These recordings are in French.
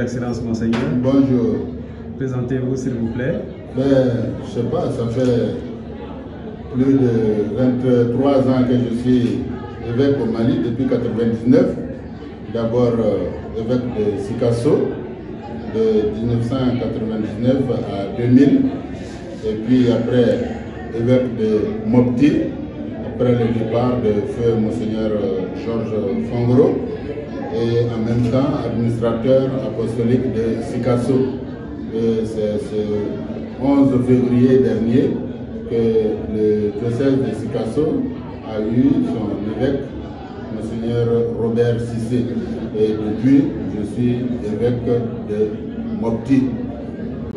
Excellence, Monseigneur. Bonjour. Présentez-vous, s'il vous plaît. Je ne sais pas, ça fait plus de 23 ans que je suis évêque au Mali, depuis 1999. D'abord évêque de Sikasso, de 1999 à 2000. Et puis après, évêque de Mopti, après le départ de feu Monseigneur Georges Fongro. Et en même temps, administrateur apostolique de Sikasso. C'est ce 11 février dernier que le diocèse de Sikasso a eu son évêque, Monseigneur Robert Cissé. Et depuis, je suis évêque de Mopti.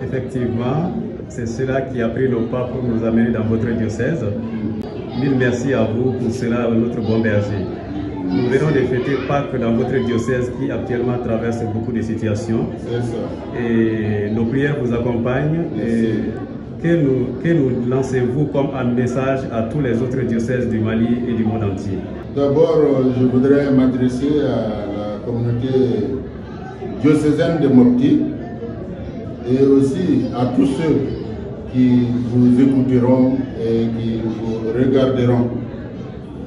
Effectivement, c'est cela qui a pris le pas pour nous amener dans votre diocèse. Mille merci à vous pour cela, notre bon berger. Nous venons de fêter Pâques dans votre diocèse qui actuellement traverse beaucoup de situations. C'est ça. Et nos prières vous accompagnent. Que nous lancez-vous comme un message à tous les autres diocèses du Mali et du monde entier? D'abord, je voudrais m'adresser à la communauté diocésaine de Mopti et aussi à tous ceux qui vous écouteront et qui vous regarderont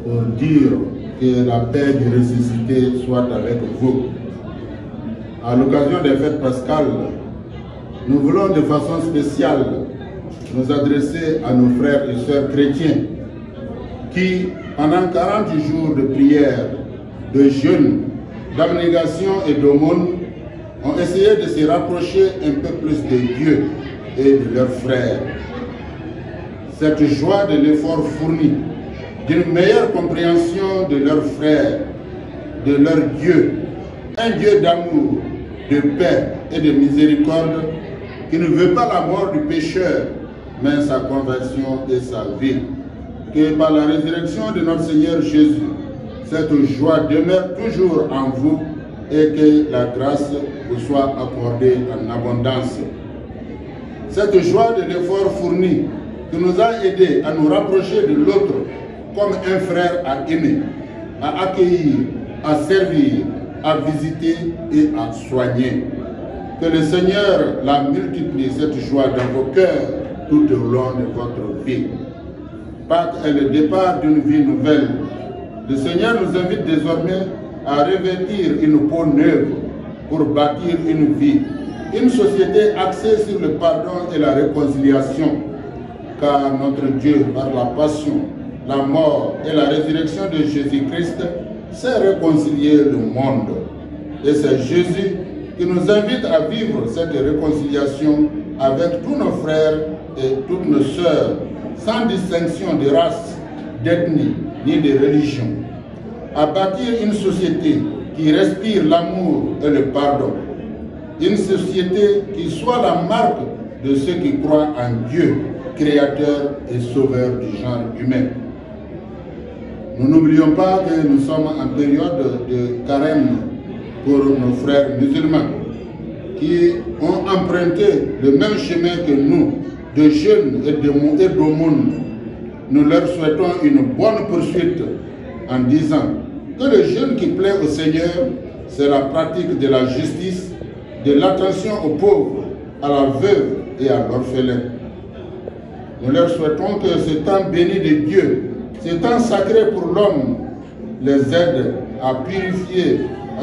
pour dire que la paix du ressuscité soit avec vous. À l'occasion des fêtes pascales, nous voulons de façon spéciale nous adresser à nos frères et sœurs chrétiens qui, pendant 40 jours de prière, de jeûne, d'abnégation et d'aumône, ont essayé de se rapprocher un peu plus de Dieu et de leurs frères. Cette joie de l'effort fourni, d'une meilleure compréhension de leurs frères, de leur Dieu, un Dieu d'amour, de paix et de miséricorde qui ne veut pas la mort du pécheur, mais sa conversion et sa vie. Que par la résurrection de notre Seigneur Jésus, cette joie demeure toujours en vous et que la grâce vous soit accordée en abondance. Cette joie de l'effort fourni qui nous a aidés à nous rapprocher de l'autre comme un frère à aimer, à accueillir, à servir, à visiter et à soigner. Que le Seigneur la multiplie, cette joie dans vos cœurs tout au long de votre vie. Pâques est le départ d'une vie nouvelle. Le Seigneur nous invite désormais à revêtir une peau neuve pour bâtir une vie, une société axée sur le pardon et la réconciliation. Car notre Dieu, par la passion, la mort et la résurrection de Jésus-Christ, s'est réconcilié le monde. Et c'est Jésus qui nous invite à vivre cette réconciliation avec tous nos frères et toutes nos sœurs, sans distinction de race, d'ethnie ni de religion. À bâtir une société qui respire l'amour et le pardon. Une société qui soit la marque de ceux qui croient en Dieu, créateur et sauveur du genre humain. Nous n'oublions pas que nous sommes en période de carême pour nos frères musulmans qui ont emprunté le même chemin que nous, de jeûne et d'aumône. Nous leur souhaitons une bonne poursuite en disant que le jeûne qui plaît au Seigneur, c'est la pratique de la justice, de l'attention aux pauvres, à la veuve et à l'orphelin. Nous leur souhaitons que ce temps béni de Dieu, ce temps sacré pour l'homme, les aide à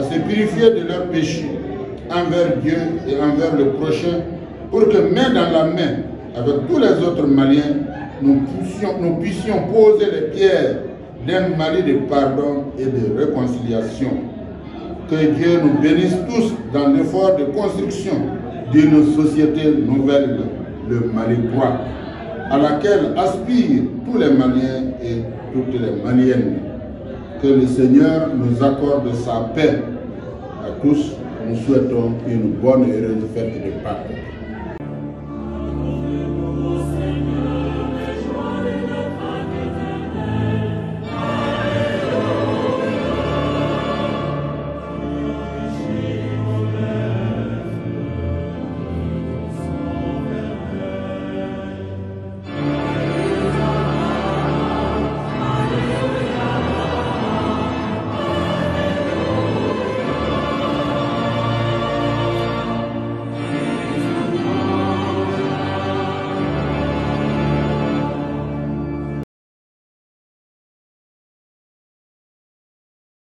se purifier de leurs péchés envers Dieu et envers le prochain, pour que main dans la main, avec tous les autres Maliens, nous puissions poser les pierres d'un Mali de pardon et de réconciliation. Que Dieu nous bénisse tous dans l'effort de construction d'une société nouvelle, le Mali droit, à laquelle aspirent tous les Maliens et toutes les Maliennes. Que le Seigneur nous accorde sa paix. À tous, nous souhaitons une bonne et heureuse fête de Pâques.